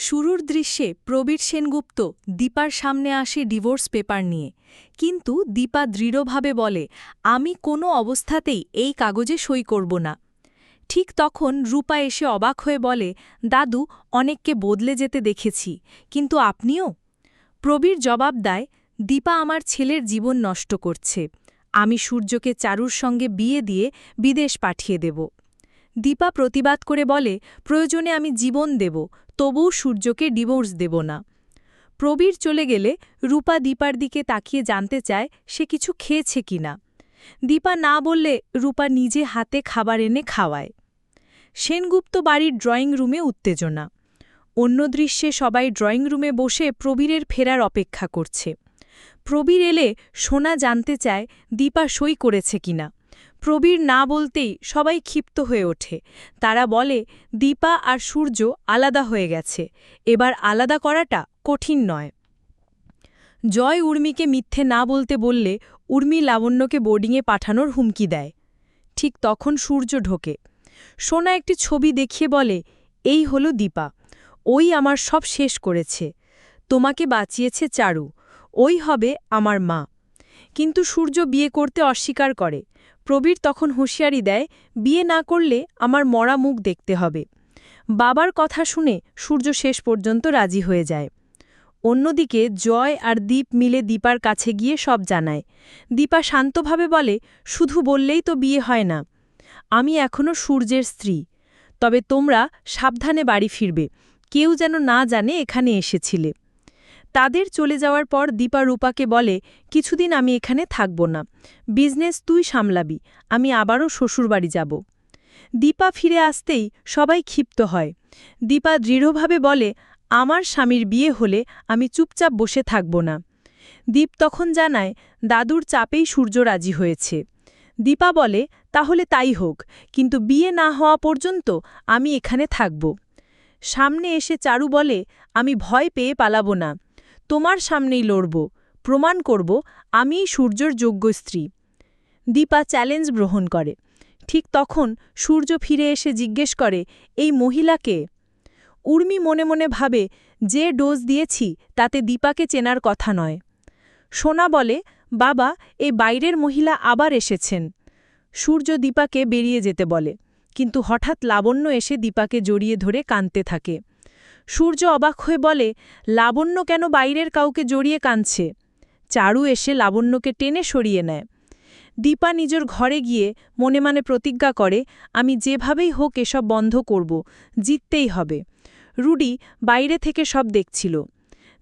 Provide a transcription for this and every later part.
শুরুর দৃশ্যে প্রবীর সেনগুপ্ত দীপার সামনে আসে ডিভোর্স পেপার নিয়ে, কিন্তু দীপা দৃঢ়ভাবে বলে, আমি কোনো অবস্থাতেই এই কাগজে সই করব না। ঠিক তখন রূপা এসে অবাক হয়ে বলে, দাদু, অনেককে বদলে যেতে দেখেছি, কিন্তু আপনিও? প্রবীর জবাব দেয়, দীপা আমার ছেলের জীবন নষ্ট করছে। আমি সূর্যকে চারুর সঙ্গে বিয়ে দিয়ে বিদেশ পাঠিয়ে দেব। দীপা প্রতিবাদ করে বলে, প্রয়োজনে আমি জীবন দেব, তবুও সূর্যকে ডিভোর্স দেব না। প্রবীর চলে গেলে রূপা দীপার দিকে তাকিয়ে জানতে চায় সে কিছু খেয়েছে কিনা। দীপা না বললে রূপা নিজে হাতে খাবার এনে খাওয়ায়। সেনগুপ্ত বাড়ির ড্রয়িং রুমে উত্তেজনা। অন্য দৃশ্যে সবাই ড্রয়িং রুমে বসে প্রবীরের ফেরার অপেক্ষা করছে। প্রবীর এলে সোনা জানতে চায় দীপা সই করেছে কিনা। প্রবীর না বলতেই সবাই ক্ষিপ্ত হয়ে ওঠে। তারা বলে, দীপা আর সূর্য আলাদা হয়ে গেছে, এবার আলাদা করাটা কঠিন নয়। জয় উর্মিকে মিথ্যে না বলতে বললে উর্মি লাবণ্যকে বোর্ডিংয়ে পাঠানোর হুমকি দেয়। ঠিক তখন সূর্য ঢোকে। সোনা একটি ছবি দেখিয়ে বলে, এই হলো দীপা, ওই আমার সব শেষ করেছে। তোমাকে বাঁচিয়েছে চারু, ওই হবে আমার মা। কিন্তু সূর্য বিয়ে করতে অস্বীকার করে। প্রবীর তখন হুঁশিয়ারি দেয়, বিয়ে না করলে আমার মরা মুখ দেখতে হবে। বাবার কথা শুনে সূর্য শেষ পর্যন্ত রাজি হয়ে যায়। অন্যদিকে জয় আর দীপ মিলে দীপার কাছে গিয়ে সব জানায়। দীপা শান্তভাবে বলে, শুধু বললেই তো বিয়ে হয় না। আমি এখনও সূর্যের স্ত্রী, তবে তোমরা সাবধানে বাড়ি ফিরবে, কেউ যেন না জানে এখানে এসেছিলে। তাদের চলে যাওয়ার পর দীপা রূপাকে বলে, কিছুদিন আমি এখানে থাকব না, বিজনেস তুই সামলাবি, আমি আবারও শ্বশুরবাড়ি যাব। দীপা ফিরে আসতেই সবাই ক্ষিপ্ত হয়। দীপা দৃঢ়ভাবে বলে, আমার স্বামীর বিয়ে হলে আমি চুপচাপ বসে থাকব না। দীপ তখন জানায়, দাদুর চাপেই সূর্য রাজি হয়েছে। দীপা বলে, তাহলে তাই হোক, কিন্তু বিয়ে না হওয়া পর্যন্ত আমি এখানে থাকব। সামনে এসে চারু বলে, আমি ভয় পেয়ে পালাব না, তোমার সামনেই লড়ব, প্রমাণ করব আমিই সূর্যর যোগ্য স্ত্রী। দীপা চ্যালেঞ্জ গ্রহণ করে। ঠিক তখন সূর্য ফিরে এসে জিজ্ঞেস করে, এই মহিলাকে? উর্মি মনে মনে ভাবে, যে ডোজ দিয়েছি তাতে দীপাকে চেনার কথা নয়। সোনা বলে, বাবা, এই বাইরের মহিলা আবার এসেছেন। সূর্য দীপাকে বেরিয়ে যেতে বলে, কিন্তু হঠাৎ লাবণ্য এসে দীপাকে জড়িয়ে ধরে কাঁদতে থাকে। সূর্য অবাক হয়ে বলে, লাবণ্য কেন বাইরের কাউকে জড়িয়ে কাঁদছে? চারু এসে লাবণ্যকে টেনে সরিয়ে নেয়। দীপা নিজের ঘরে গিয়ে মনে মনে প্রতিজ্ঞা করে, আমি যেভাবেই হোক এসব বন্ধ করব, জিততেই হবে। রুডি বাইরে থেকে সব দেখছিল।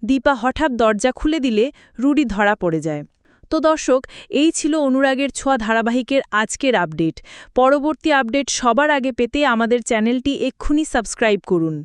দীপা হঠাৎ দরজা খুলে দিলে রুডি ধরা পড়ে যায়। তো দর্শক, এই ছিল অনুরাগের ছোঁয়া ধারাবাহিকের আজকের আপডেট। পরবর্তী আপডেট সবার আগে পেতে আমাদের চ্যানেলটি এক্ষুনি সাবস্ক্রাইব করুন।